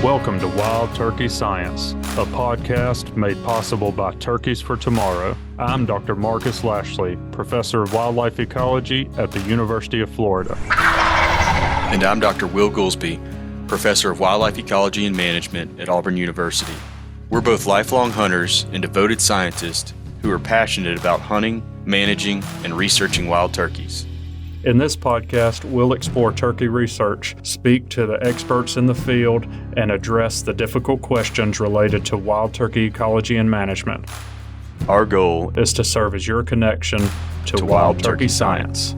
Welcome to Wild Turkey Science, a podcast made possible by Turkeys for Tomorrow. I'm Dr. Marcus Lashley, Professor of Wildlife Ecology at the University of Florida. And I'm Dr. Will Goolsby, Professor of Wildlife Ecology and Management at Auburn University. We're both lifelong hunters and devoted scientists who are passionate about hunting, managing, and researching wild turkeys. In this podcast, we'll explore turkey research, speak to the experts in the field, and address the difficult questions related to wild turkey ecology and management. Our goal is to serve as your connection to wild turkey science.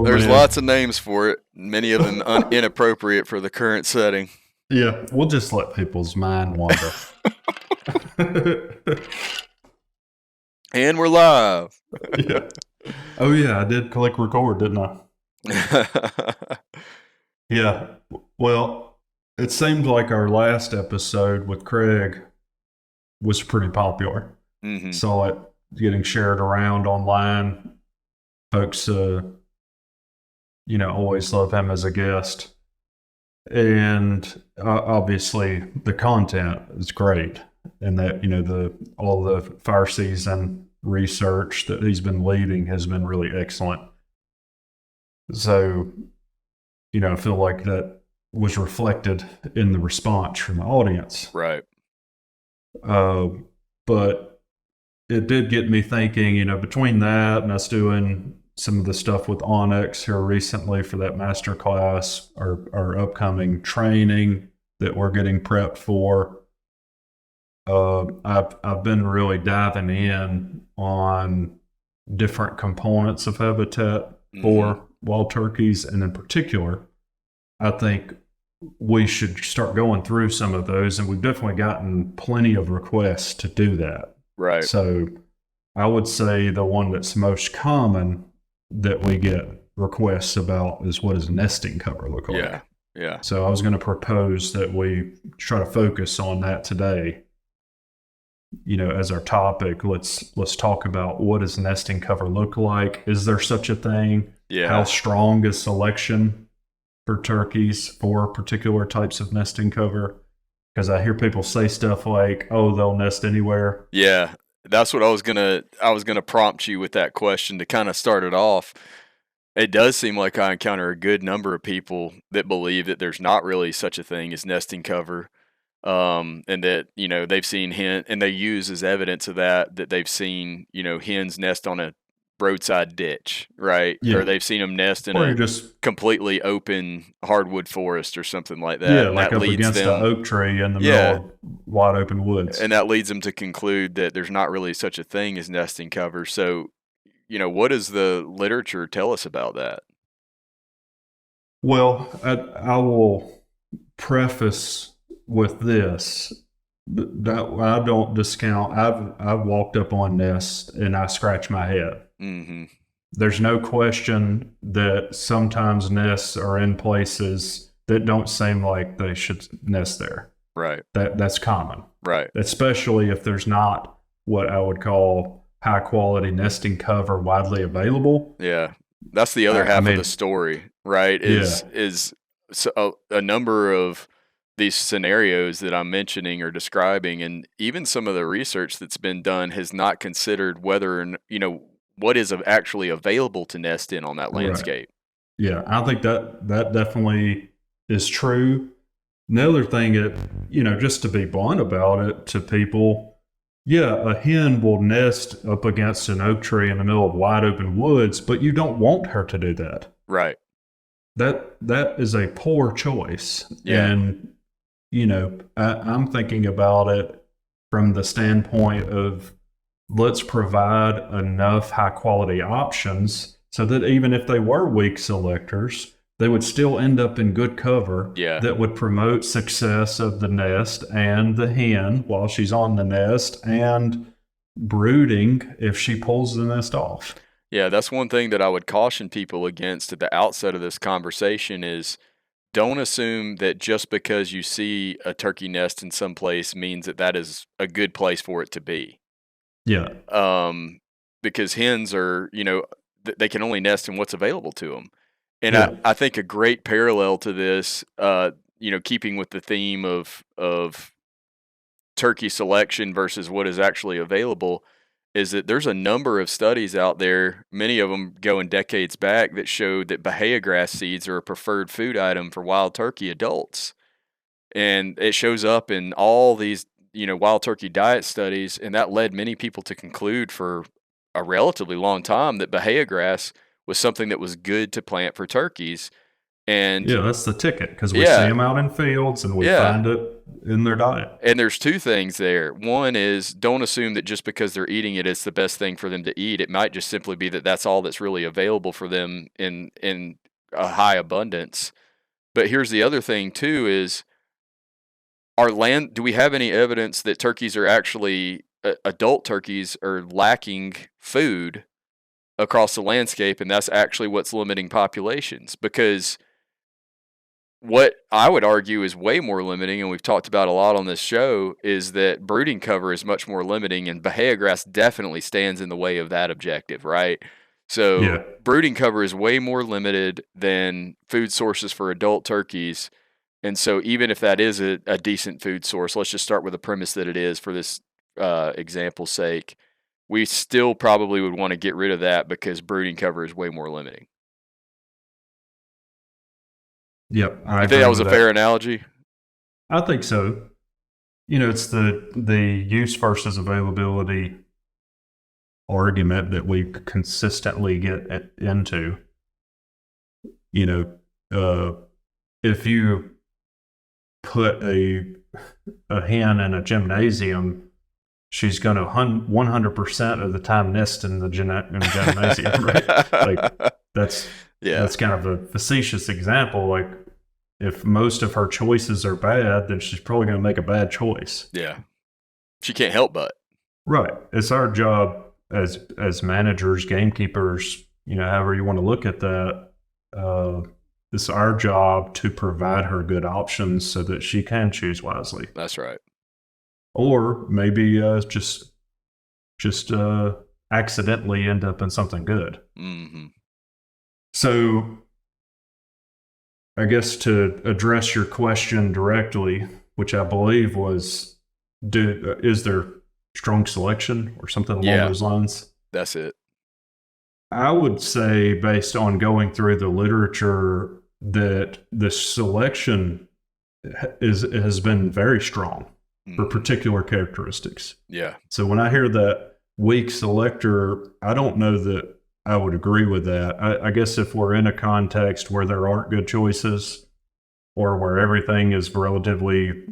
There's lots of names for it, many of them inappropriate for the current setting. Yeah, we'll just let people's mind wander. And we're live. Yeah. Oh, yeah, I did click record, didn't I? Yeah. Well, it seemed like our last episode with Craig was pretty popular. Mm-hmm. Saw it getting shared around online. Folks, always love him as a guest. And obviously the content is great, and that all the fire season research that he's been leading has been really excellent. So I feel like that was reflected in the response from the audience, right? But it did get me thinking, between that and us doing some of the stuff with Onyx here recently for that master class, our upcoming training that we're getting prepped for. I've been really diving in on different components of habitat for wild turkeys, and in particular, I think we should start going through some of those, and we've definitely gotten plenty of requests to do that. Right. So I would say the one that's most common that we get requests about is, what does nesting cover look like? Yeah. So I was going to propose that we try to focus on that today. As our topic, let's talk about, what does nesting cover look like? Is there such a thing? Yeah. How strong is selection for turkeys for particular types of nesting cover? Because I hear people say stuff like, "Oh, they'll nest anywhere." Yeah. That's what I was gonna prompt you with that question to kind of start it off. It does seem like I encounter a good number of people that believe that there's not really such a thing as nesting cover, and that they've seen and they use as evidence of that they've seen hens nest on a roadside ditch, right? Yeah. Or they've seen them nest in Or a just completely open hardwood forest or something like that. Yeah, and like that up leads against them, an oak tree in the middle of wide open woods. and that leads them to conclude that there's not really such a thing as nesting cover. So, what does the literature tell us about that? Well, I will preface with this, that I don't discount. I've walked up on nests and I scratch my head. Mm-hmm. There's no question that sometimes nests are in places that don't seem like they should nest there. Right. That's common. Right. Especially if there's not what I would call high quality nesting cover widely available. Yeah. That's the other half of the story, right? Is a number of these scenarios that I'm mentioning or describing, and even some of the research that's been done has not considered whether, what is actually available to nest in on that landscape. Right. Yeah, I think that definitely is true. The other thing, just to be blunt about it to people, a hen will nest up against an oak tree in the middle of wide open woods, but you don't want her to do that. Right. That is a poor choice. Yeah. And, I'm thinking about it from the standpoint of, let's provide enough high quality options so that even if they were weak selectors, they would still end up in good cover that would promote success of the nest and the hen while she's on the nest, and brooding if she pulls the nest off. Yeah, that's one thing that I would caution people against at the outset of this conversation is, don't assume that just because you see a turkey nest in some place means that is a good place for it to be. Yeah. because hens are, they can only nest in what's available to them. And Yeah. I think a great parallel to this, keeping with the theme of turkey selection versus what is actually available, is that there's a number of studies out there, many of them going decades back, that showed that Bahia grass seeds are a preferred food item for wild turkey adults. And it shows up in all these, wild turkey diet studies, and that led many people to conclude for a relatively long time that Bahia grass was something that was good to plant for turkeys. And Yeah, that's the ticket, because we see yeah, them out in fields and we yeah. find it in their diet. And there's two things there. One is, don't assume that just because they're eating it, it's the best thing for them to eat. It might just simply be that that's all that's really available for them in a high abundance. But here's the other thing too: is do we have any evidence that turkeys are actually adult turkeys are lacking food across the landscape, and that's actually what's limiting populations? Because what I would argue is way more limiting, and we've talked about a lot on this show, is that brooding cover is much more limiting, and Bahia grass definitely stands in the way of that objective, right? So Yeah. brooding cover is way more limited than food sources for adult turkeys. And so even if that is a decent food source, let's just start with the premise that it is for this example's sake, we still probably would want to get rid of that because brooding cover is way more limiting. Yep. I think that was a fair analogy? I think so. It's the use versus availability argument that we consistently get into. If you put a hen in a gymnasium, she's going to 100% of the time nest in the gymnasium, right? Like that's kind of a facetious example. Like, if most of her choices are bad, then she's probably going to make a bad choice. Yeah, she can't help but. Right. It's our job as managers, gamekeepers, however you want to look at that. It's our job to provide her good options so that she can choose wisely. That's right. Or maybe just accidentally end up in something good. Mm-hmm. So I guess to address your question directly, which I believe was, is there strong selection or something along those lines? That's it. I would say, based on going through the literature, that the selection has been very strong for particular characteristics. Yeah. So when I hear that weak selector, I don't know that I would agree with that. I guess if we're in a context where there aren't good choices, or where everything is relatively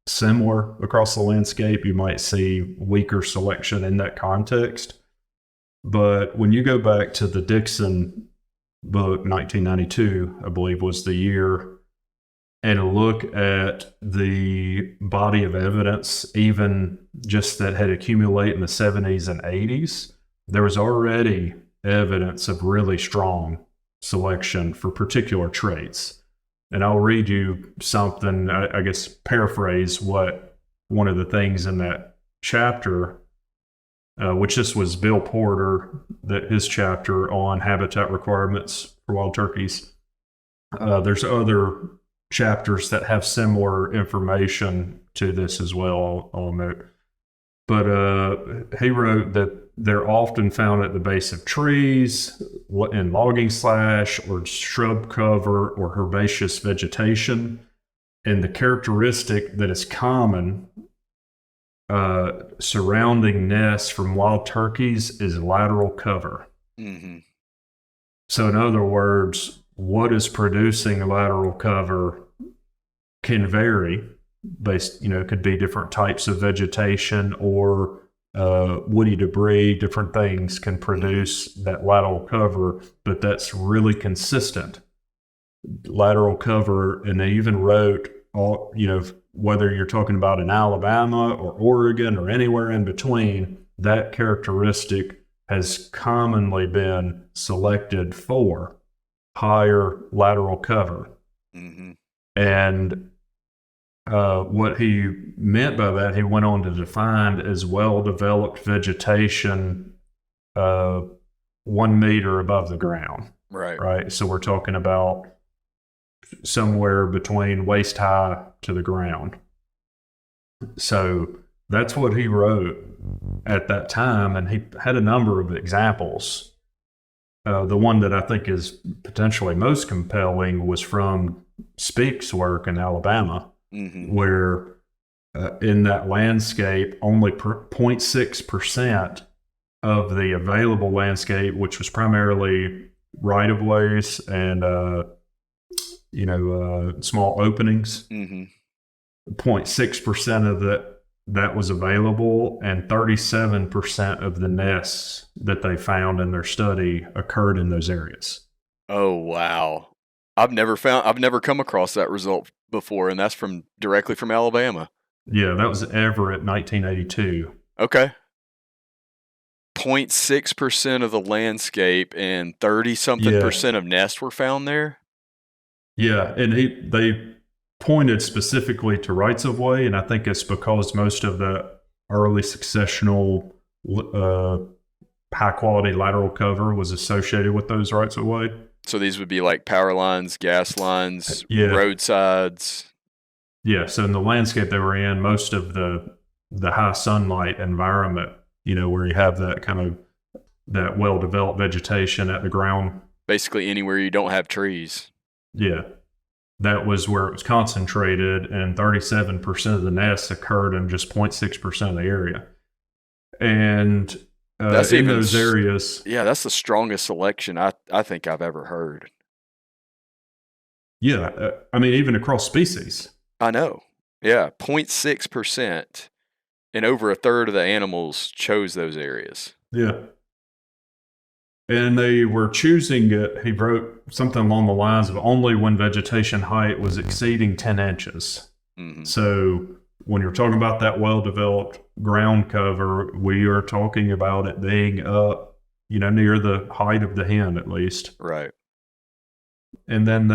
similar across the landscape, you might see weaker selection in that context. But when you go back to the Dixon book, 1992, I believe was the year, and look at the body of evidence, even just that had accumulated in the 70s and 80s, there was already evidence of really strong selection for particular traits. And I'll read you something, I guess paraphrase what one of the things in that chapter, which this was Bill Porter, his chapter on habitat requirements for wild turkeys. There's other chapters that have similar information to this as well, I'll note. But he wrote that they're often found at the base of trees, in logging slash or shrub cover or herbaceous vegetation. And the characteristic that is common surrounding nests from wild turkeys is lateral cover. Mm-hmm. So in other words, what is producing lateral cover can vary based, it could be different types of vegetation or woody debris, different things can produce that lateral cover, but that's really consistent lateral cover. And they even wrote, whether you're talking about in Alabama or Oregon or anywhere in between, that characteristic has commonly been selected for higher lateral cover. Mm-hmm. And what he meant by that, he went on to define as well-developed vegetation 1 meter above the ground. Right. Right. So we're talking about somewhere between waist high to the ground. So that's what he wrote at that time, and he had a number of examples. The one that I think is potentially most compelling was from Speke's work in Alabama, where in that landscape, only 0.6% of the available landscape, which was primarily right-of-ways and small openings, 0.6% of that was available, and 37% of the nests that they found in their study occurred in those areas. Oh, wow. I've never come across that result before, and that's directly from Alabama. Yeah, that was Everett, 1982. Okay. 0.6% of the landscape and 30-something% of nests were found there? Yeah, and they pointed specifically to rights of way, and I think it's because most of the early successional high quality lateral cover was associated with those rights of way. So these would be like power lines, gas lines, roadsides. Yeah, so in the landscape they were in, most of the high sunlight environment, where you have that kind of that well-developed vegetation at the ground. Basically anywhere you don't have trees. Yeah. That was where it was concentrated, and 37% of the nests occurred in just 0.6% of the area. And that's in those areas... Yeah, that's the strongest selection I think I've ever heard. Yeah, even across species. I know. Yeah, 0.6%, and over a third of the animals chose those areas. Yeah. And they were choosing it, he wrote something along the lines of only when vegetation height was exceeding 10 inches. So when you're talking about that well-developed ground cover, we are talking about it being up, near the height of the hen at least. Right. And then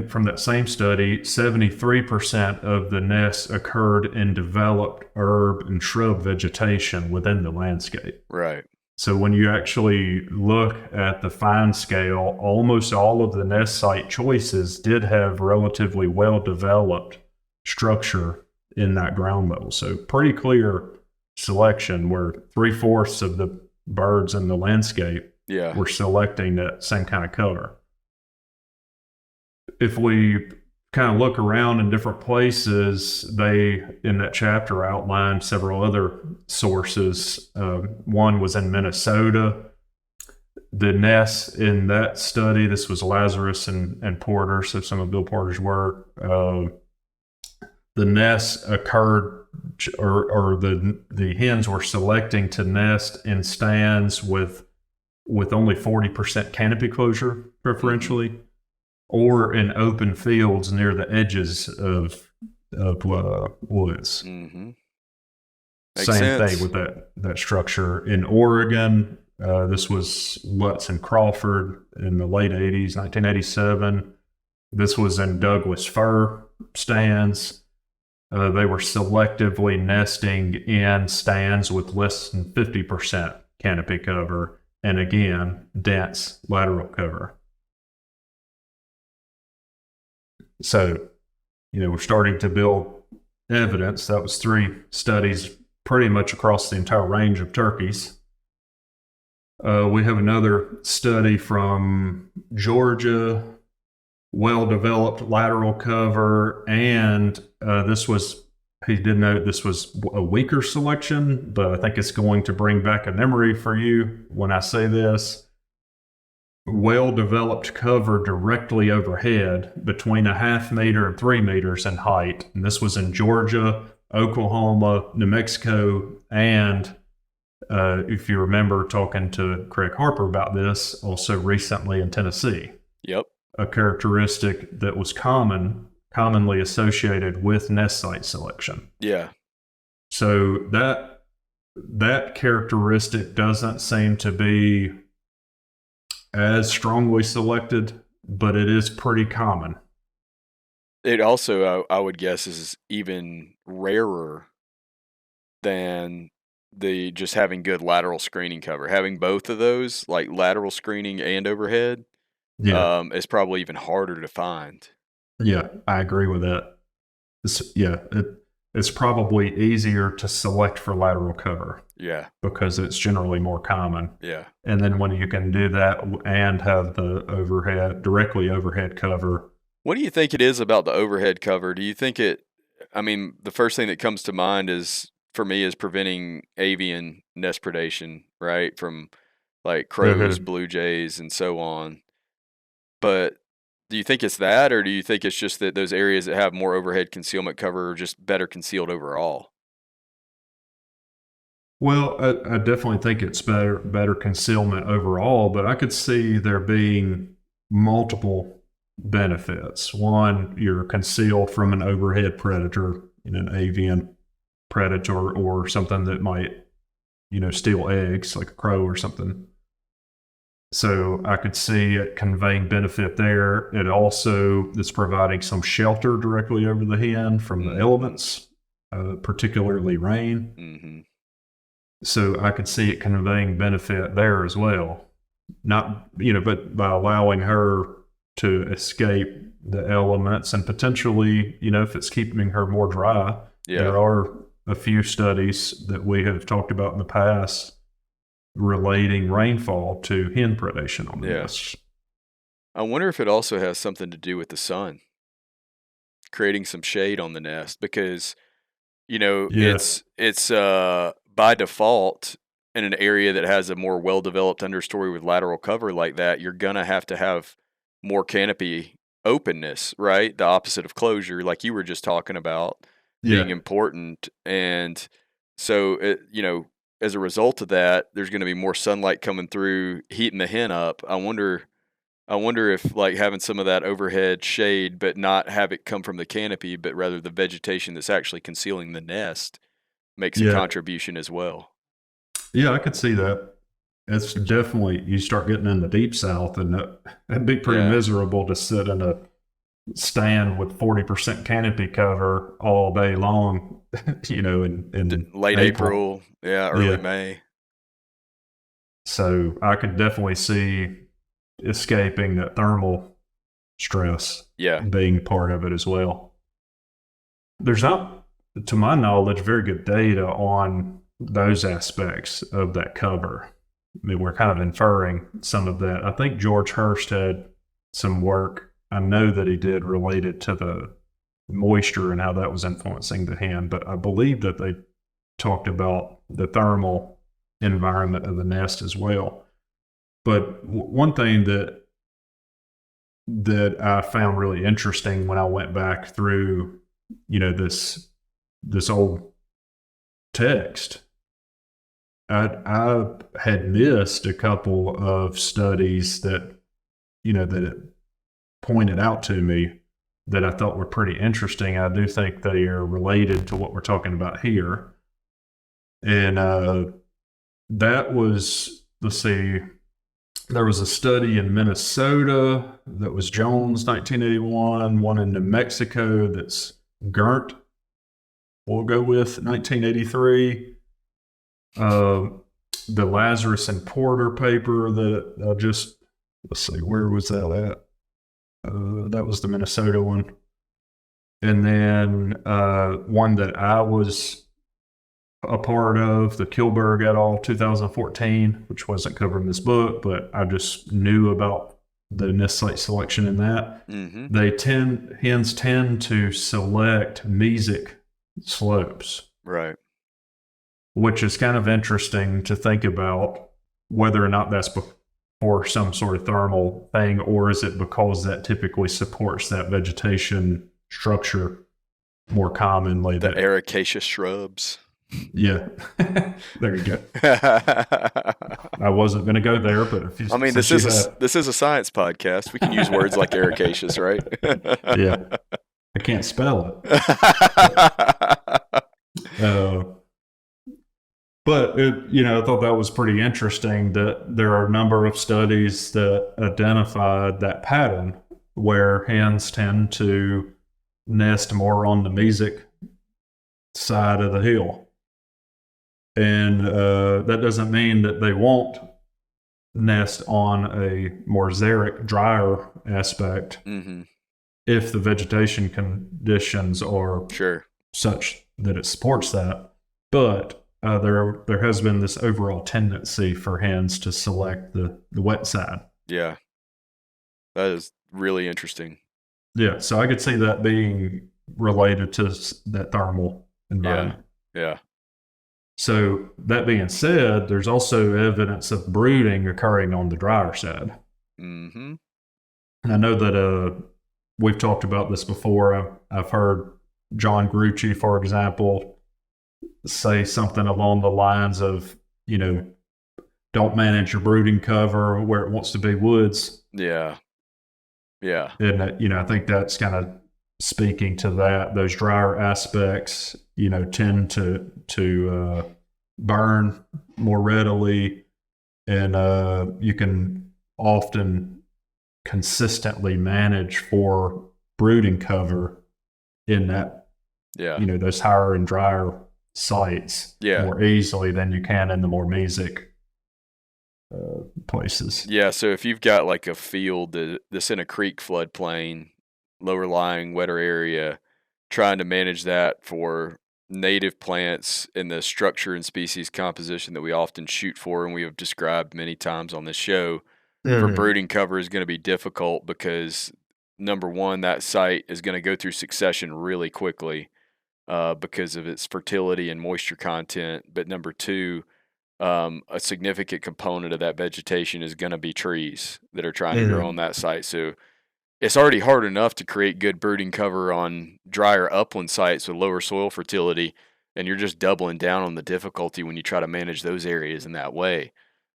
from that same study, 73% of the nests occurred in developed herb and shrub vegetation within the landscape. Right. So when you actually look at the fine scale, almost all of the nest site choices did have relatively well-developed structure in that ground level. So pretty clear selection where 3/4 of the birds in the landscape were selecting that same kind of color. If we kind of look around in different places, they, in that chapter, outlined several other sources. One was in Minnesota. The nests in that study, this was Lazarus and Porter, so some of Bill Porter's work, the nests occurred, or the hens were selecting to nest in stands with only 40% canopy closure, preferentially, or in open fields near the edges of woods. Same thing with that structure. In Oregon, this was Lutz and Crawford in the late 80s, 1987. This was in Douglas fir stands. They were selectively nesting in stands with less than 50% canopy cover, and again, dense lateral cover. So, we're starting to build evidence. That was 3 studies pretty much across the entire range of turkeys. We have another study from Georgia, well-developed lateral cover, and he did note this was a weaker selection, but I think it's going to bring back a memory for you when I say this. Well-developed cover directly overhead between 0.5 meter and 3 meters in height. And this was in Georgia, Oklahoma, New Mexico, and if you remember talking to Craig Harper about this, also recently in Tennessee. Yep. A characteristic that was commonly associated with nest site selection. Yeah. So that characteristic doesn't seem to be as strongly selected, but it is pretty common. It also, I would guess, is even rarer than the just having good lateral screening cover. Having both of those, like lateral screening and overhead, Yeah, is probably even harder to find. yeah, I agree with that. It's probably easier to select for lateral cover Yeah, because it's generally more common. yeah. And then when you can do that and have the directly overhead cover. What do you think it is about the overhead cover? Do you think I mean, the first thing that comes to mind for me is preventing avian nest predation, right? From like crows, Mhm. blue jays, and so on. But do you think it's that, or do you think it's just that those areas that have more overhead concealment cover are just better concealed overall? Well, I definitely think it's better concealment overall, but I could see there being multiple benefits. One, you're concealed from an overhead predator, an avian predator or something that might, steal eggs, like a crow or something. So I could see it conveying benefit there. It also is providing some shelter directly over the hen from the elements, particularly rain. Mm-hmm. So I could see it conveying benefit there as well. Not, but by allowing her to escape the elements and potentially, if it's keeping her more dry, Yeah. there are a few studies that we have talked about in the past relating rainfall to hen predation on the Yeah. nests. I wonder if it also has something to do with the sun, creating some shade on the nest because, Yeah, it's by default in an area that has a more well-developed understory with lateral cover like that, you're gonna have to have more canopy openness, right? The opposite of closure, like you were just talking about being yeah, important. And so, as a result of that, there's gonna be more sunlight coming through, heating the hen up. I wonder if like having some of that overhead shade, but not have it come from the canopy, but rather the vegetation that's actually concealing the nest makes a yeah, contribution as well. yeah. I could see that. It's definitely you start getting in the deep south, and that'd be pretty Yeah. miserable to sit in a stand with 40% canopy cover all day long, in Late April. April, yeah, early Yeah. May. So I could definitely see escaping that thermal stress Yeah. being part of it as well. There's not, to my knowledge, very good data on those aspects of that cover. I mean, we're kind of inferring some of that. I think George Hurst had some work. I know that he did related to the moisture and how that was influencing the hen, but I believe that they talked about the thermal environment of the nest as well. But one thing that I found really interesting when I went back through, this old text, I had missed a couple of studies that that it pointed out to me that I thought were pretty interesting. I do think they are related to what we're talking about here, and that was, let's see, there was a study in Minnesota that was Jones 1981, one in New Mexico that's Gert, we'll go with 1983. The Lazarus and Porter paper that I just, let's see, where was that at? That was the Minnesota one. And then one that I was a part of, the Kilberg et al. 2014, which wasn't covered in this book, but I just knew about the nest site selection in that. Mm-hmm. Hens tend to select mesic slopes, Right. which is kind of interesting to think about whether or not that's for some sort of thermal thing, or is it because that typically supports that vegetation structure more commonly. The ericaceous shrubs. Yeah, there you go. I wasn't going to go there, but if you, I mean, this is a science podcast. We can use words like ericaceous, right? Yeah, I can't spell it. But I thought that was pretty interesting that there are a number of studies that identified that pattern where hens tend to nest more on the mesic side of the hill. And that doesn't mean that they won't nest on a more xeric, drier aspect if the vegetation conditions are such that it supports that. But there has been this overall tendency for hens to select the wet side. Yeah. That is really interesting. Yeah, so I could see that being related to that thermal environment. Yeah. So that being said, there's also evidence of brooding occurring on the drier side. Mm-hmm. I know that we've talked about this before. I've heard John Grucci, for example, say something along the lines of, don't manage your brooding cover where it wants to be woods. Yeah. And, I think that's kind of speaking to that. Those drier aspects, tend to burn more readily, and you can often consistently manage for brooding cover in that, those higher and drier sites more easily than you can in the more mesic places. Yeah, so if you've got like a field that's in a creek floodplain, lower lying, wetter area, trying to manage that for native plants in the structure and species composition that we often shoot for and we have described many times on this show, for brooding cover is going to be difficult because, number one, that site is going to go through succession really quickly because of its fertility and moisture content. But number two, a significant component of that vegetation is going to be trees that are trying to grow on that site. So it's already hard enough to create good brooding cover on drier upland sites with lower soil fertility, and you're just doubling down on the difficulty when you try to manage those areas in that way.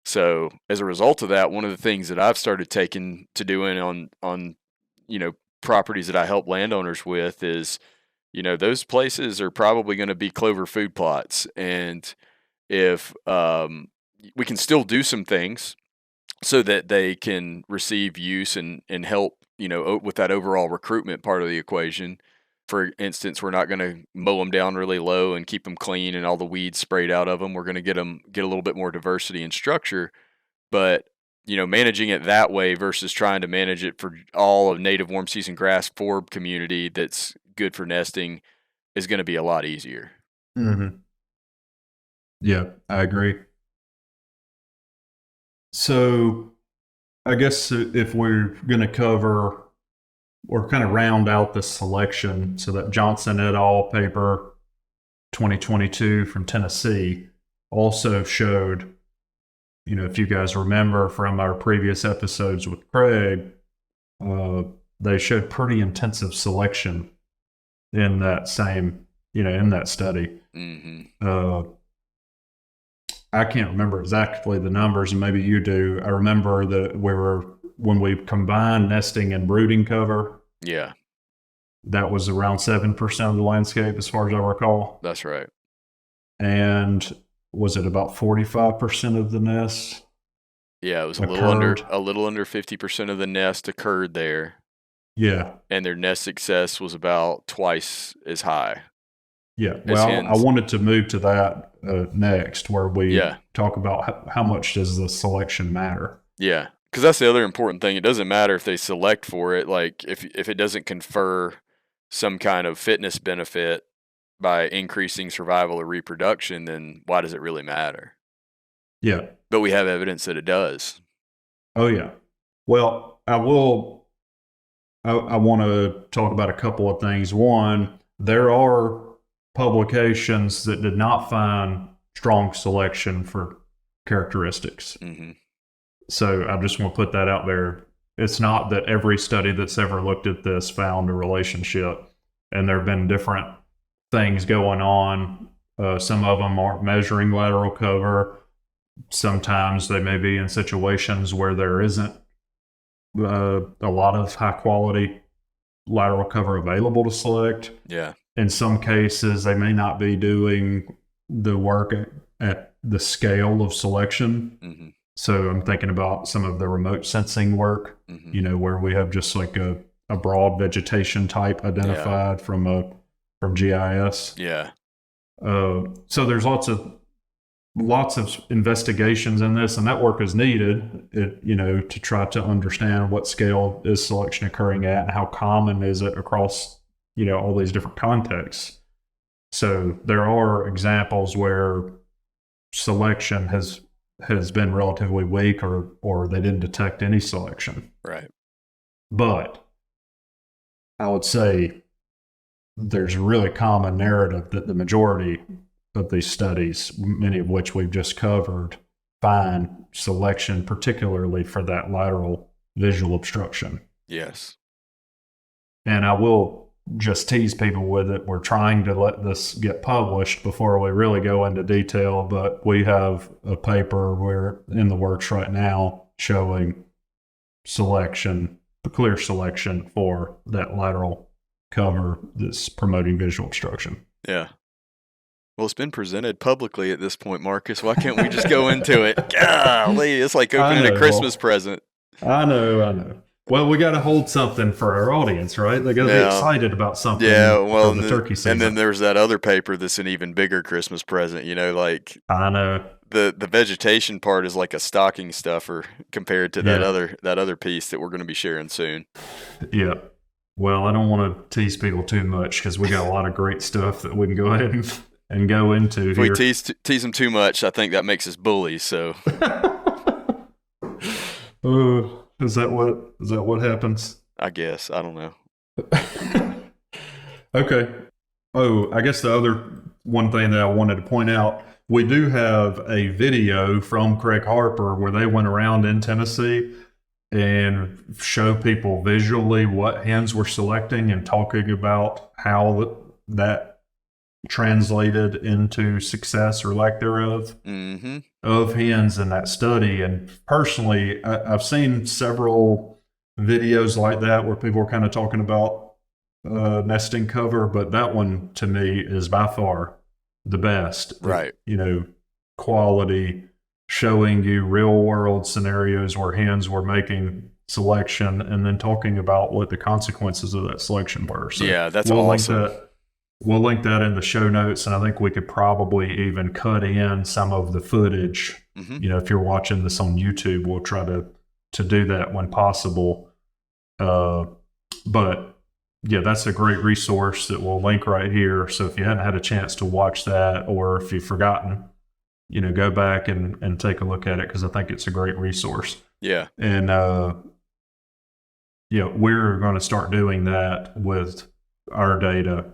So as a result of that, one of the things that I've started taking to doing on properties that I help landowners with is, those places are probably going to be clover food plots, and if we can still do some things so that they can receive use and help, with that overall recruitment part of the equation. For instance, we're not going to mow them down really low and keep them clean and all the weeds sprayed out of them. We're going to get a little bit more diversity and structure, but managing it that way versus trying to manage it for all of native warm season grass forb community that's good for nesting is going to be a lot easier. Mm-hmm. Yeah, I agree. So I guess if we're going to cover or kind of round out the selection, so that Johnson et al. Paper 2022 from Tennessee also showed, if you guys remember from our previous episodes with Craig, they showed pretty intensive selection in that same, in that study. Mm-hmm. I can't remember exactly the numbers, and maybe you do. I remember that when we combined nesting and brooding cover, that was around 7% of the landscape, as far as I recall. That's right. And was it about 45% of the nests? Yeah, it was a little under 50% of the nest occurred there. Yeah, and their nest success was about twice as high. Yeah, well, I wanted to move to that next, where we talk about how much does the selection matter. Yeah, because that's the other important thing. It doesn't matter if they select for it. Like, if it doesn't confer some kind of fitness benefit by increasing survival or reproduction, then why does it really matter? Yeah. But we have evidence that it does. Oh, yeah. Well, I want to talk about a couple of things. One, there are publications that did not find strong selection for characteristics. Mm-hmm. So I just want to put that out there. It's not that every study that's ever looked at this found a relationship, and there have been different things going on. Some of them aren't measuring lateral cover. Sometimes they may be in situations where there isn't a lot of high quality lateral cover available to select. Yeah. In some cases, they may not be doing the work at the scale of selection. Mm-hmm. So I'm thinking about some of the remote sensing work, mm-hmm. Where we have just like a a broad vegetation type identified from GIS. Yeah. So there's lots of investigations in this, and that work is needed, to try to understand what scale is selection occurring at and how common is it across, all these different contexts. So there are examples where selection has been relatively weak or they didn't detect any selection. Right. But I would say there's a really common narrative that the majority of these studies, many of which we've just covered, find selection, particularly for that lateral visual obstruction. Yes. And I will just tease people with it. We're trying to let this get published before we really go into detail, but we have a paper we're in the works right now showing selection, the clear selection for that lateral cover that's promoting visual obstruction. Yeah. Well, it's been presented publicly at this point, Marcus. Why can't we just go into it? Golly, it's like opening a Christmas present. I know. Well, we got to hold something for our audience, right? They got to be excited about something. Yeah, well, for the turkey season. And then there's that other paper that's an even bigger Christmas present. I know the vegetation part is like a stocking stuffer compared to that other piece that we're going to be sharing soon. Yeah. Well, I don't want to tease people too much because we got a lot of great stuff that we can go ahead and go into. If we tease them too much, I think that makes us bullies. So. Is that what happens? I guess. I don't know. Okay. Oh, I guess the other one thing that I wanted to point out, we do have a video from Craig Harper where they went around in Tennessee and show people visually what hens were selecting and talking about how that translated into success or lack thereof of hens in that study. And personally, I've seen several videos like that where people are kind of talking about nesting cover, but that one to me is by far the best. Right. Quality, showing you real world scenarios where hens were making selection and then talking about what the consequences of that selection were. So yeah, that's awesome. We'll link that in the show notes, and I think we could probably even cut in some of the footage. If you're watching this on YouTube, we'll try to do that when possible. But yeah, that's a great resource that we'll link right here. So if you hadn't had a chance to watch that, or if you've forgotten, go back and take a look at it, because I think it's a great resource. Yeah. And we're going to start doing that with our data,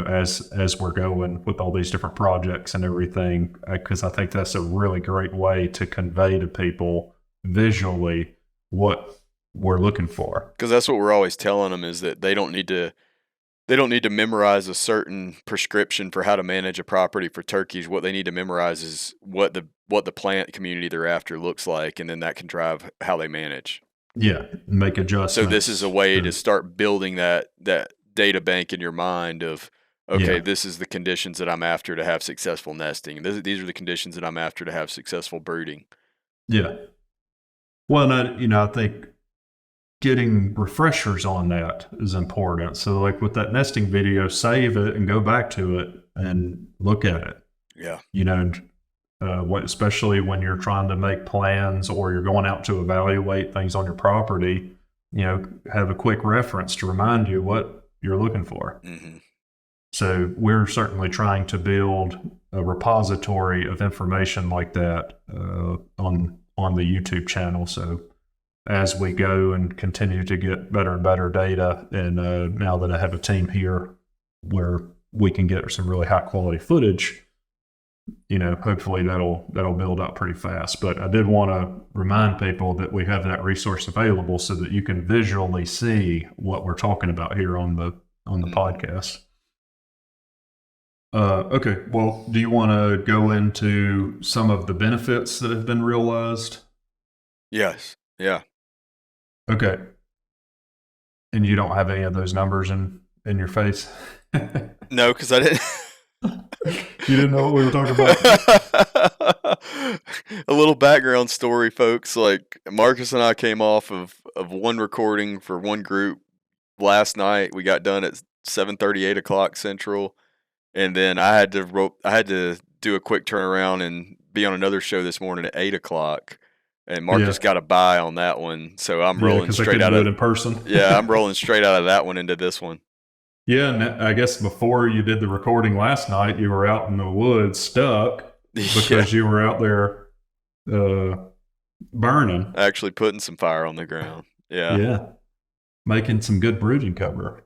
as we're going with all these different projects and everything, because I think that's a really great way to convey to people visually what we're looking for. Because that's what we're always telling them, is that they don't need to memorize a certain prescription for how to manage a property for turkeys. What they need to memorize is what the plant community they're after looks like, and then that can drive how they manage. Yeah, make adjustments. So this is a way to start building that data bank in your mind of, okay, this is the conditions that I'm after to have successful nesting. These are the conditions that I'm after to have successful brooding. Yeah. Well, and I think getting refreshers on that is important. So like with that nesting video, save it and go back to it and look at it. Yeah. Especially when you're trying to make plans or you're going out to evaluate things on your property, have a quick reference to remind you what you're looking for. So we're certainly trying to build a repository of information like that on the YouTube channel. So as we go and continue to get better and better data, and now that I have a team here where we can get some really high quality footage, hopefully that'll build up pretty fast. But I did want to remind people that we have that resource available so that you can visually see what we're talking about here on the podcast. Okay, well, do you want to go into some of the benefits that have been realized? Yes. Yeah. Okay. And you don't have any of those numbers in your face? No, because I didn't. You didn't know what we were talking about? A little background story, folks. Like, Marcus and I came off of one recording for one group last night. We got done at 7:30, 8 o'clock Central, and then I had to do a quick turnaround and be on another show this morning at 8 o'clock. And Marcus got a bye on that one, so I'm rolling straight out of it in person. Yeah, I'm rolling straight out of that one into this one. Yeah, and I guess before you did the recording last night, you were out in the woods stuck because you were out there burning. Actually putting some fire on the ground. Yeah. Yeah. Making some good brooding cover.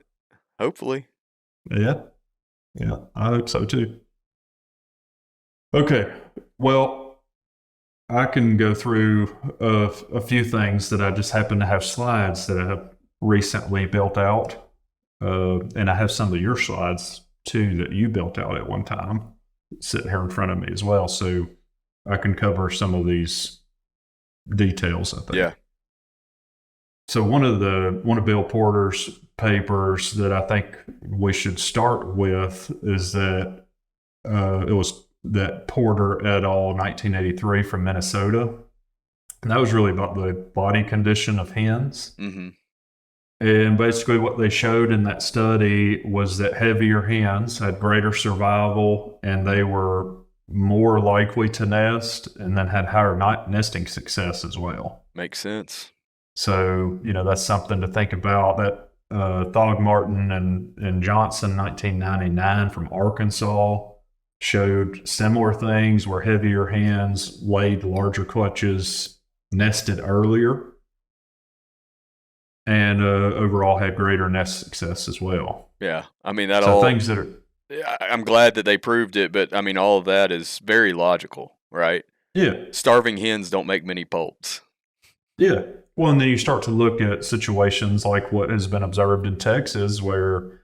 Hopefully. Yeah. Yeah, I hope so too. Okay. Well, I can go through a few things that I just happen to have slides that I have recently built out. And I have some of your slides too that you built out at one time sitting here in front of me as well. So I can cover some of these details, I think. Yeah. So one of Bill Porter's papers that I think we should start with is that it was that Porter et al. 1983 from Minnesota. And that was really about the body condition of hens. Mm-hmm. And basically what they showed in that study was that heavier hens had greater survival and they were more likely to nest and then had higher nesting success as well. Makes sense. So, that's something to think about. That Thogmartin and Johnson, 1999 from Arkansas, showed similar things where heavier hens laid larger clutches, nested earlier, and overall had greater nest success as well. Yeah. I mean, things that are... I'm glad that they proved it, but I mean, all of that is very logical, right? Yeah. Starving hens don't make many poults. Yeah. Well, and then you start to look at situations like what has been observed in Texas where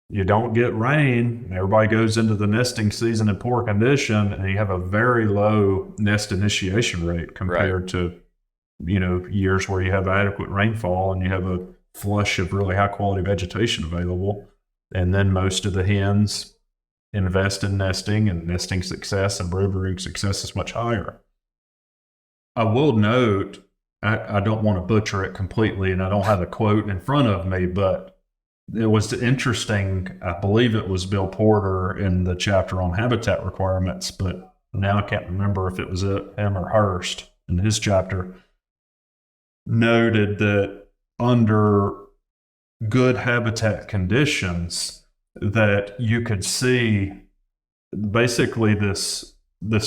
you don't get rain, and everybody goes into the nesting season in poor condition, and you have a very low nest initiation rate compared to, years where you have adequate rainfall and you have a flush of really high quality vegetation available. And then most of the hens invest in nesting, and nesting success and brooding success is much higher. I will note, I don't want to butcher it completely, and I don't have a quote in front of me, but it was interesting. I believe it was Bill Porter in the chapter on habitat requirements, but now I can't remember if it was him or Hurst in his chapter, noted that under good habitat conditions that you could see basically this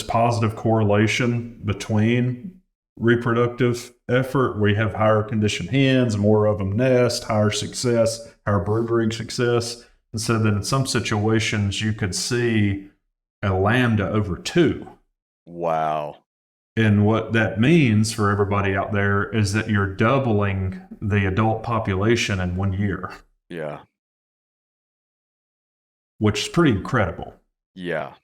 positive correlation between reproductive effort, where you have higher conditioned hens, more of them nest, higher success, higher brooding success. And so that in some situations you could see a lambda over 2. Wow. And what that means for everybody out there is that you're doubling the adult population in 1 year. Yeah. Which is pretty incredible. Yeah.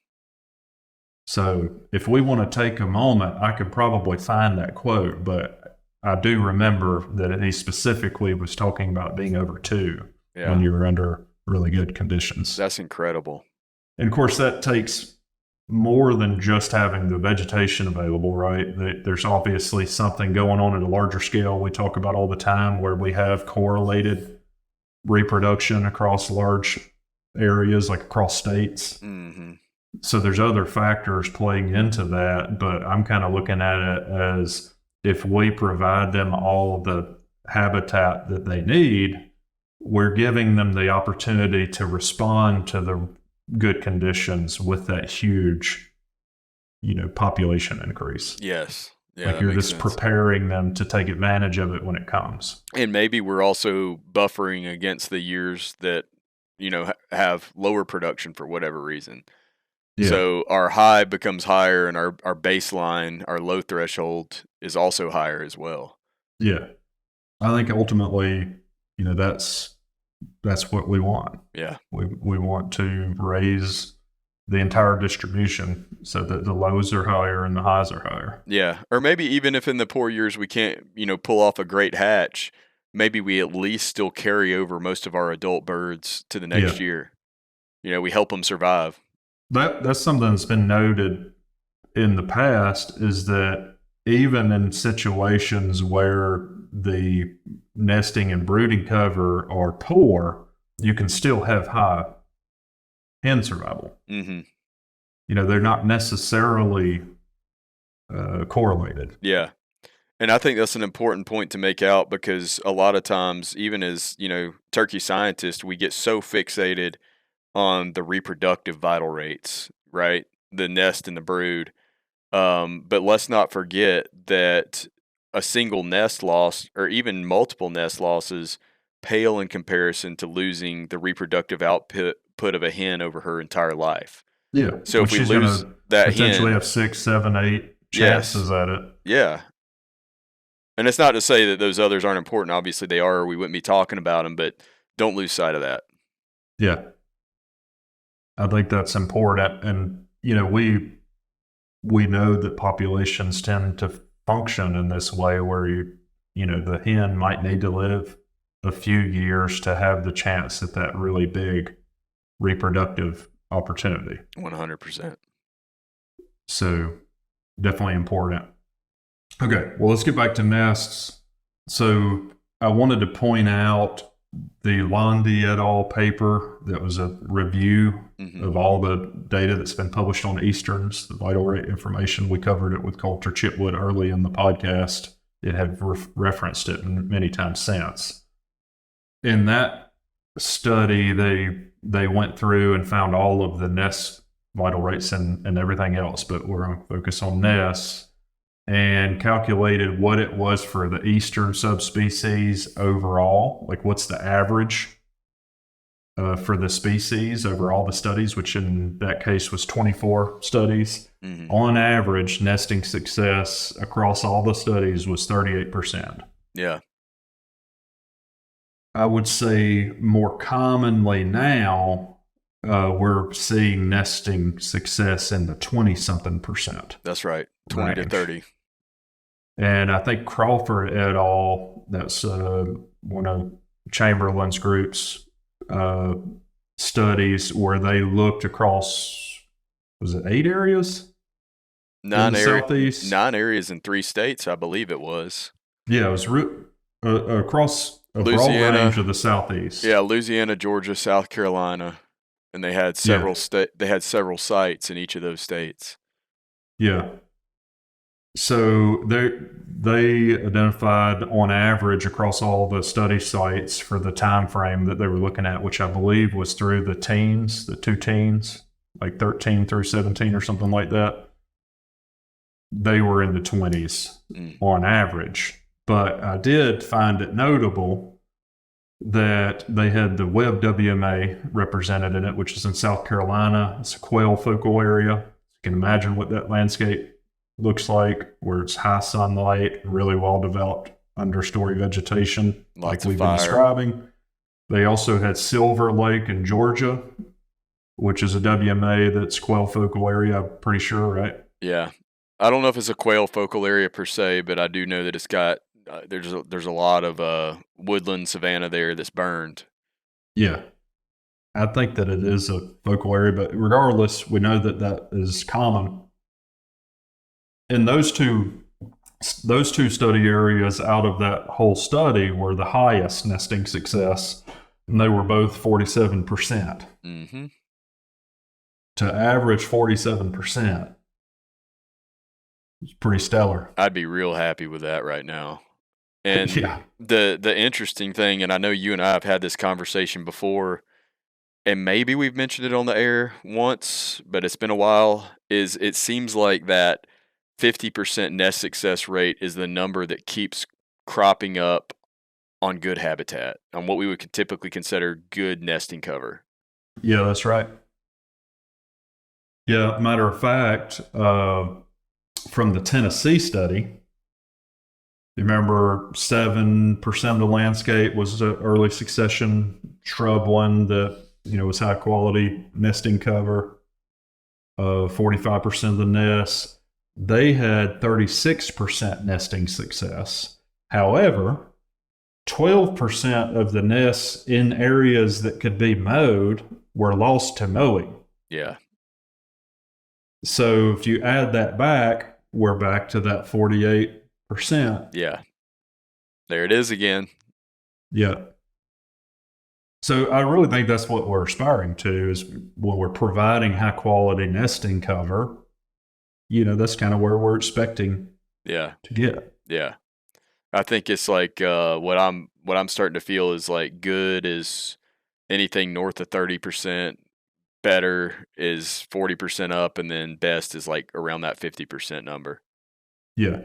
So if we want to take a moment, I could probably find that quote, but I do remember that he specifically was talking about being over 2 when you're under really good conditions. That's incredible. And of course, that takes more than just having the vegetation available, right? There's obviously something going on at a larger scale we talk about all the time, where we have correlated reproduction across large areas, like across states. Mm-hmm. So there's other factors playing into that, but I'm kind of looking at it as if we provide them all of the habitat that they need, we're giving them the opportunity to respond to the good conditions with that huge, population increase. Yes. Yeah, like you're just preparing them to take advantage of it when it comes. And maybe we're also buffering against the years that, have lower production for whatever reason. Yeah. So our high becomes higher, and our baseline, our low threshold is also higher as well. Yeah. I think ultimately, that's what we want. Yeah. We want to raise the entire distribution so that the lows are higher and the highs are higher. Yeah. Or maybe even if in the poor years we can't, pull off a great hatch, maybe we at least still carry over most of our adult birds to the next year. We help them survive. That's something that's been noted in the past, is that even in situations where the nesting and brooding cover are poor, you can still have high hen survival. Mm-hmm. They're not necessarily correlated. Yeah. And I think that's an important point to make out, because a lot of times, even as, turkey scientists, we get so fixated on the reproductive vital rates, right? The nest and the brood. But let's not forget that a single nest loss, or even multiple nest losses, pale in comparison to losing the reproductive output of a hen over her entire life. Yeah. So if we she's lose gonna that potentially hen, have 6, 7, 8 yes, chances at it. yeah. And it's not to say that those others aren't important. Obviously they are, or we wouldn't be talking about them, but don't lose sight of that. Yeah. I think that's important. And, we know that populations tend to function in this way where the hen might need to live a few years to have the chance at that really big reproductive opportunity. 100%. So definitely important. Okay, well, let's get back to nests. So I wanted to point out the Landy et al. Paper that was a review of all the data that's been published on easterns, the vital rate information. We covered it with Coulter Chipwood early in the podcast. It had referenced it many times since. In that study, they went through and found all of the nest vital rates and everything else, but we're going to focus on nests, and calculated what it was for the eastern subspecies overall, like what's the average for the species over all the studies, which in that case was 24 studies. On average, nesting success across all the studies was 38%. Yeah. I would say more commonly now, we're seeing nesting success in the 20-something%. That's right. 20 to 30. And I think Crawford et al., that's one of Chamberlain's group's studies, where they looked across, was it 8 areas? 9 Southeast? 9 areas in 3 states, I believe it was. Yeah, it was across a broad range of the Southeast. Yeah, Louisiana, Georgia, South Carolina, and they had several sites in each of those states. Yeah. So they identified on average across all the study sites for the time frame that they were looking at, which I believe was through the teens, the 2 teens, like 13 through 17 or something like that. They were in the 20s on average. But I did find it notable that they had the Webb WMA represented in it, which is in South Carolina. It's a quail focal area. You can imagine what that landscape looks like, where it's high sunlight, really well developed understory vegetation, Lots like we've of fire. been describing. They also had Silver Lake in Georgia, which is a WMA that's quail focal area, I'm pretty sure, right? Yeah. I don't know if it's a quail focal area per se, but I do know that it's got there's a lot of woodland savanna there that's burned. Yeah. I think that it is a focal area, but regardless, we know that that is common. And those two study areas out of that whole study were the highest nesting success, and they were both 47%. To average 47%, it's pretty stellar. I'd be real happy with that right now. And Yeah. the interesting thing, and I know you and I have had this conversation before, and maybe we've mentioned it on the air once, but it's been a while, is it seems like that 50% nest success rate is the number that keeps cropping up on good habitat, on what we would typically consider good nesting cover. Yeah, that's right. Yeah, matter of fact, from the Tennessee study, you remember 7% of the landscape was an early succession shrubland that was high quality nesting cover. 45% of the nests. They had 36% nesting success. However, 12% of the nests in areas that could be mowed were lost to mowing. Yeah. So if you add that back, we're back to that 48%. Yeah. There it is again. Yeah. So I really think that's what we're aspiring to is when we're providing high quality nesting cover, that's kind of where we're expecting Yeah. to get. Yeah. I think it's like what I'm starting to feel is like good is anything north of 30%, better is 40% up, and then best is like around that 50% number. Yeah.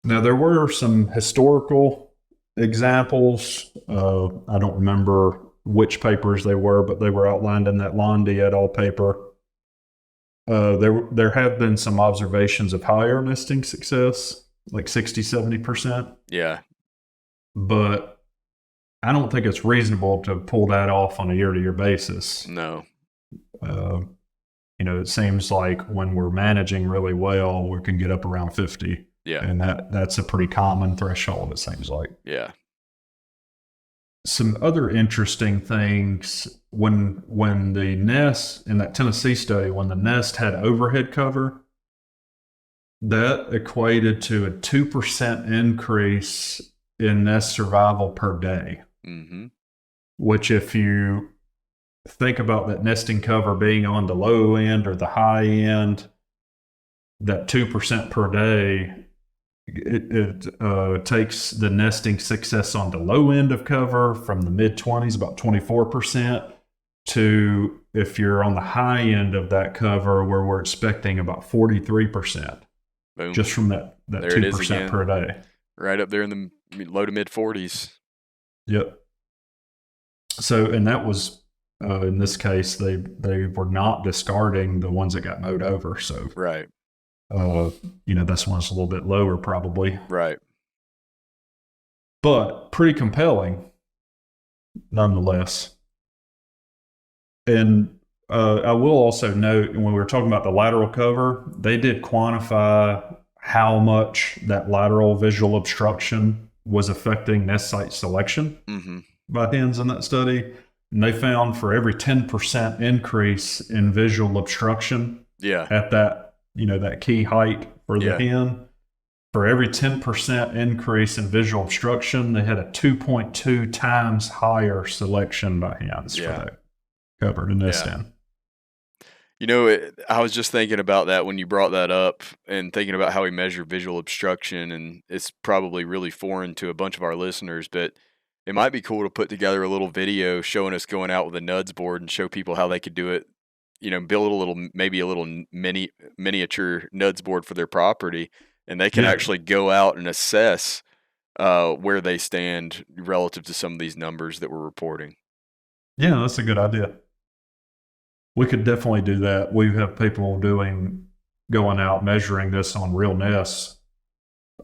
Now, there were some historical examples. I don't remember which papers they were, but they were outlined in that Landy et al. Paper. There have been some observations of higher nesting success, like 60-70%, Yeah. but I don't think it's reasonable to pull that off on a year-to-year basis. No. It seems like when we're managing really well, we can get up around 50. Yeah. And that's a pretty common threshold, it seems like. Yeah. Some other interesting things when the nest in that Tennessee study, when the nest had overhead cover, that equated to a 2% increase in nest survival per day. Mm-hmm. Which, if you think about that nesting cover being on the low end or the high end, that 2% per day, it takes the nesting success on the low end of cover from the mid-20s, about 24%, to if you're on the high end of that cover where we're expecting about 43%. Boom. Just from that There 2% per day. Right up there in the low to mid 40s. Yep. So, and that was, in this case, they were not discarding the ones that got mowed over. So, right. This one's a little bit lower probably. Right. But pretty compelling nonetheless. And I will also note, when we were talking about the lateral cover, they did quantify how much that lateral visual obstruction was affecting nest site selection by hens in that study. And they found for every 10% increase in visual obstruction at that, that key height for the hen, for every 10% increase in visual obstruction, they had a 2.2 times higher selection by hens for that cover to nest in. I was just thinking about that when you brought that up and thinking about how we measure visual obstruction, and it's probably really foreign to a bunch of our listeners, but it might be cool to put together a little video showing us going out with a NUDS board and show people how they could do it, build maybe a little miniature NUDS board for their property, and they can actually go out and assess where they stand relative to some of these numbers that we're reporting. Yeah, that's a good idea. We could definitely do that. We have people going out measuring this on real nests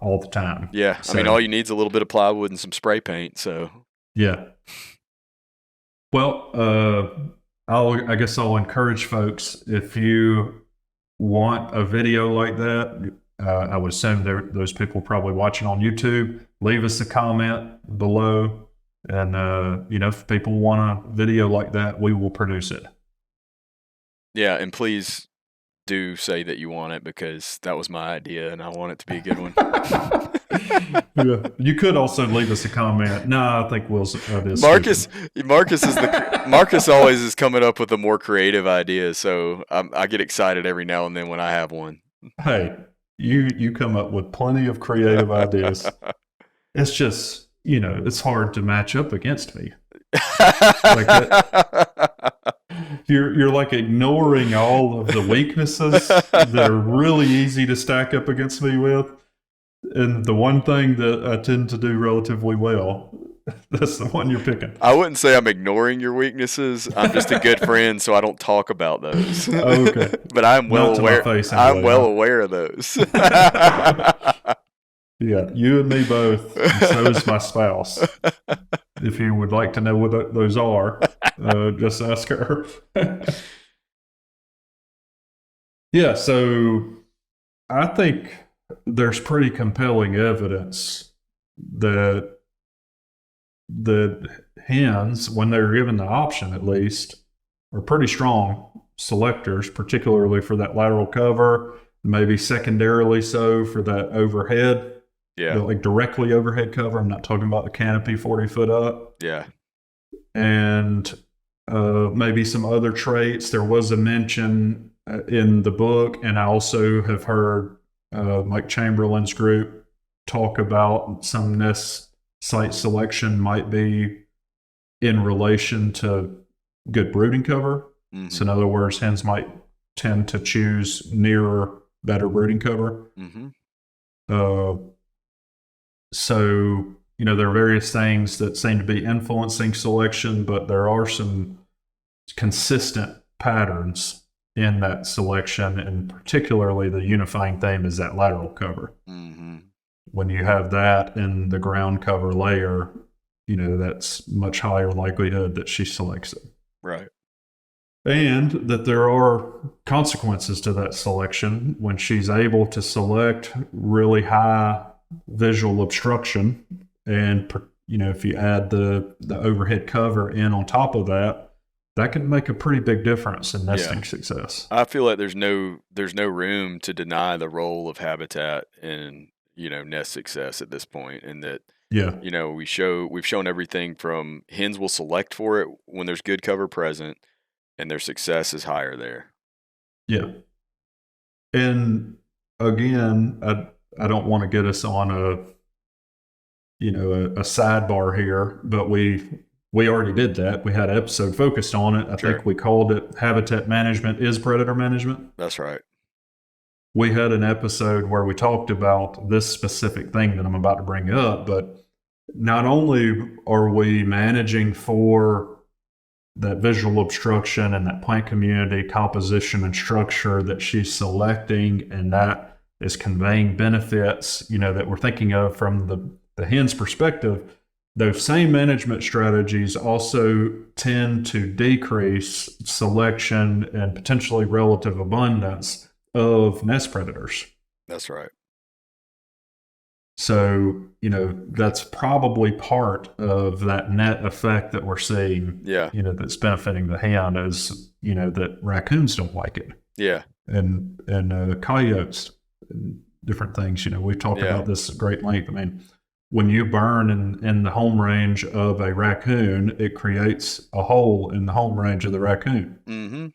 all the time. Yeah, so, all you need is a little bit of plywood and some spray paint. So yeah. Well, I guess I'll encourage folks, if you want a video like that, I would assume those people probably watching on YouTube, leave us a comment below, and if people want a video like that, we will produce it. Yeah, and please do say that you want it, because that was my idea and I want it to be a good one. Yeah. You could also leave us a comment. No, I think Will's Marcus always is coming up with a more creative idea, so I get excited every now and then when I have one. Hey, you come up with plenty of creative ideas. It's just, it's hard to match up against me. Like that. You're like ignoring all of the weaknesses that are really easy to stack up against me with. And the one thing that I tend to do relatively well, that's the one you're picking. I wouldn't say I'm ignoring your weaknesses. I'm just a good friend, so I don't talk about those. Okay. But I'm well aware. I'm well aware of those. Yeah, you and me both. And so is my spouse. If you would like to know what those are, just ask her. Yeah, so I think there's pretty compelling evidence that the hens, when they're given the option at least, are pretty strong selectors, particularly for that lateral cover, maybe secondarily so for that overhead Yeah. like directly overhead cover. I'm not talking about the canopy 40 foot up. Yeah. And maybe some other traits. There was a mention in the book, and I also have heard Mike Chamberlain's group talk about some nest site selection might be in relation to good brooding cover. Mm-hmm. So in other words, hens might tend to choose nearer, better brooding cover. Mm-hmm. So, there are various things that seem to be influencing selection, but there are some consistent patterns in that selection, and particularly the unifying theme is that lateral cover. Mm-hmm. When you have that in the ground cover layer, that's much higher likelihood that she selects it. Right. And that there are consequences to that selection when she's able to select really high visual obstruction. And, if you add the overhead cover in on top of that, that can make a pretty big difference in nesting success. I feel like there's no room to deny the role of habitat in, nest success at this point. And that, we've shown everything from hens will select for it when there's good cover present, and their success is higher there. Yeah. And again, I don't want to get us on a sidebar here, but we already did that. We had an episode focused on it. I think we called it Habitat Management is Predator Management. That's right. We had an episode where we talked about this specific thing that I'm about to bring up, but not only are we managing for that visual obstruction and that plant community composition and structure that she's selecting, and that is conveying benefits, that we're thinking of from the hen's perspective, those same management strategies also tend to decrease selection and potentially relative abundance of nest predators. That's right. So, that's probably part of that net effect that we're seeing, that's benefiting the hen is, that raccoons don't like it. Yeah. And coyotes, and different things, we've talked about this at great length. I mean, when you burn in the home range of a raccoon, it creates a hole in the home range of the raccoon. Mm-hmm.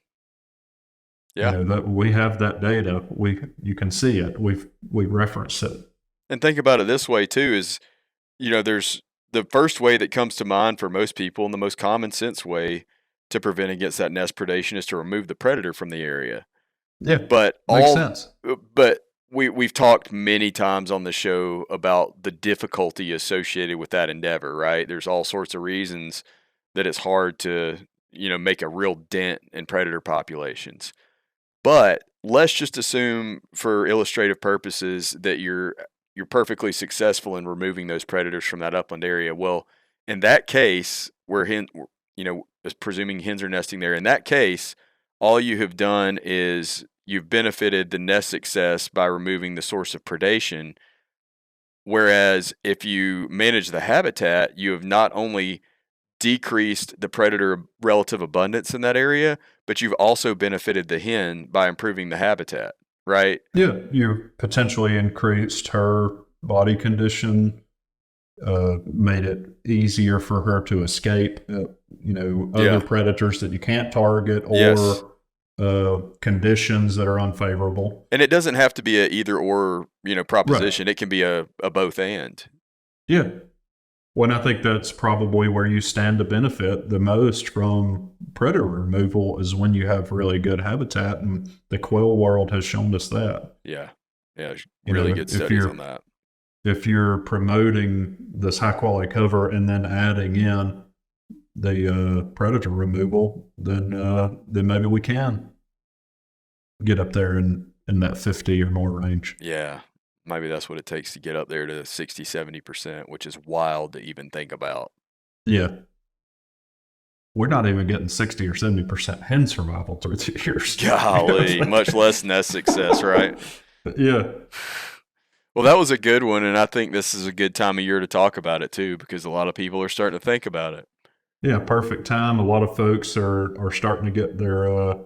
Yeah. That we have that data. You can see it. We've referenced it. And think about it this way too, is, there's the first way that comes to mind for most people, and the most common sense way to prevent against that nest predation is to remove the predator from the area. Yeah. But makes sense. But we've talked many times on the show about the difficulty associated with that endeavor, right? There's all sorts of reasons that it's hard to, make a real dent in predator populations. But let's just assume for illustrative purposes that you're perfectly successful in removing those predators from that upland area. Well, in that case, where presuming hens are nesting there, in that case, all you have done is you've benefited the nest success by removing the source of predation. Whereas if you manage the habitat, you have not only decreased the predator relative abundance in that area, but you've also benefited the hen by improving the habitat. Right? Yeah, you potentially increased her body condition, made it easier for her to escape, other predators that you can't target, or conditions that are unfavorable. And it doesn't have to be a either or, proposition. Right. It can be a both and. Yeah. Well, and I think that's probably where you stand to benefit the most from predator removal is when you have really good habitat, and the quail world has shown us that. Yeah. Yeah. Really good studies on that. If you're promoting this high quality cover and then adding in the predator removal, then maybe we can get up there in that 50 or more range. Yeah. Maybe that's what it takes to get up there to 60, 70%, which is wild to even think about. Yeah. We're not even getting 60 or 70% hen survival through the years. Golly, much less nest success, right? Yeah. Well, that was a good one, and I think this is a good time of year to talk about it too, because a lot of people are starting to think about it. Yeah, perfect time. A lot of folks are starting to get their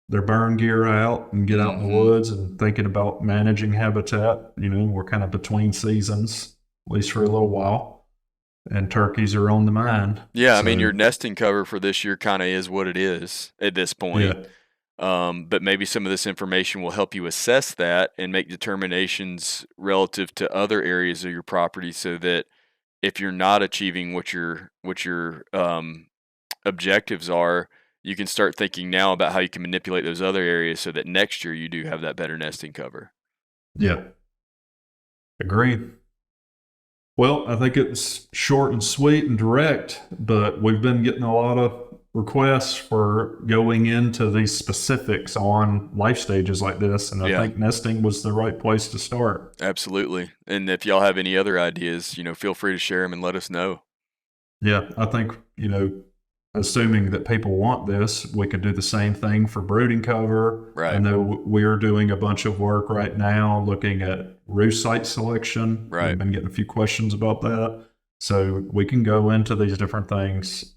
their burn gear out and get out in the woods and thinking about managing habitat. We're kind of between seasons, at least for a little while, and turkeys are on the mind. Yeah, I mean, your nesting cover for this year kind of is what it is at this point. Yeah. But maybe some of this information will help you assess that and make determinations relative to other areas of your property, so that if you're not achieving what your objectives are, you can start thinking now about how you can manipulate those other areas so that next year you do have that better nesting cover. Yeah. Agreed. Well, I think it's short and sweet and direct, but we've been getting a lot of requests for going into these specifics on life stages like this, and I think nesting was the right place to start. Absolutely. And if y'all have any other ideas, feel free to share them and let us know. Yeah, I think, assuming that people want this, we could do the same thing for brooding cover. Right. I know we're doing a bunch of work right now looking at roost site selection. Right. We've been getting a few questions about that. So we can go into these different things,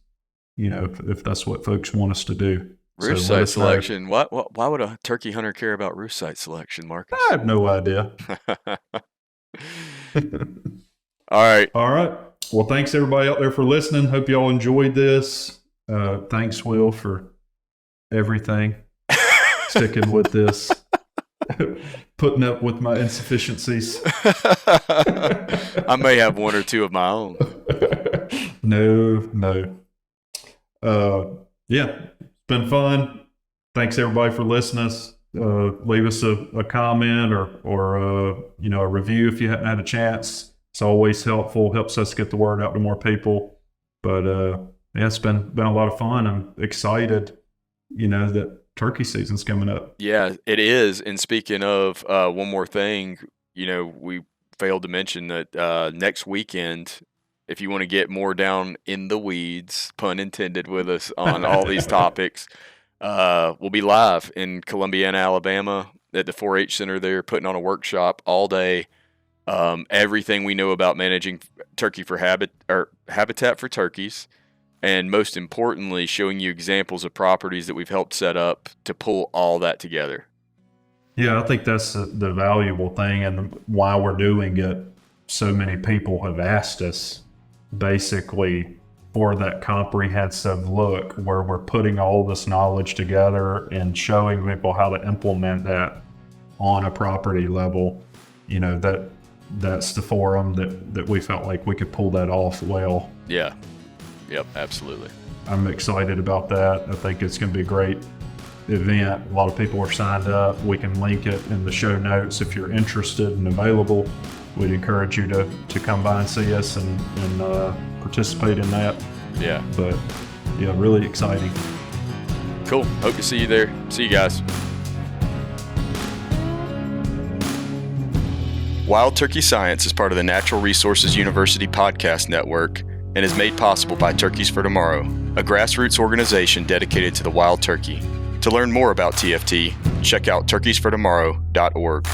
if that's what folks want us to do. Roost site selection. Why would a turkey hunter care about roost site selection, Marcus? I have no idea. All right. Well, thanks everybody out there for listening. Hope you all enjoyed this. Thanks, Will, for everything. Sticking with this. Putting up with my insufficiencies. I may have one or two of my own. No. Yeah, it's been fun. Thanks everybody for listening. Leave us a comment or a review if you haven't had a chance. It's always helpful. Helps us get the word out to more people. But it's been a lot of fun. I'm excited, that turkey season's coming up. Yeah, it is. And speaking of one more thing, we failed to mention that next weekend, if you want to get more down in the weeds, pun intended, with us on all these topics, we'll be live in Columbiana, Alabama at the 4-H Center there, putting on a workshop all day. Everything we know about managing turkey for habitat for turkeys, and most importantly, showing you examples of properties that we've helped set up to pull all that together. Yeah, I think that's the valuable thing, and why we're doing it. So many people have asked us basically for that comprehensive look where we're putting all this knowledge together and showing people how to implement that on a property level. That's the forum that we felt like we could pull that off well. Yeah. Yep, absolutely. I'm excited about that. I think it's going to be a great event. A lot of people are signed up. We can link it in the show notes if you're interested and available. We'd encourage you to come by and see us and participate in that. Yeah. But yeah, really exciting. Cool. Hope to see you there. See you guys. Wild Turkey Science is part of the Natural Resources University podcast network and is made possible by Turkeys for Tomorrow, a grassroots organization dedicated to the wild turkey. To learn more about TFT, check out turkeysfortomorrow.org.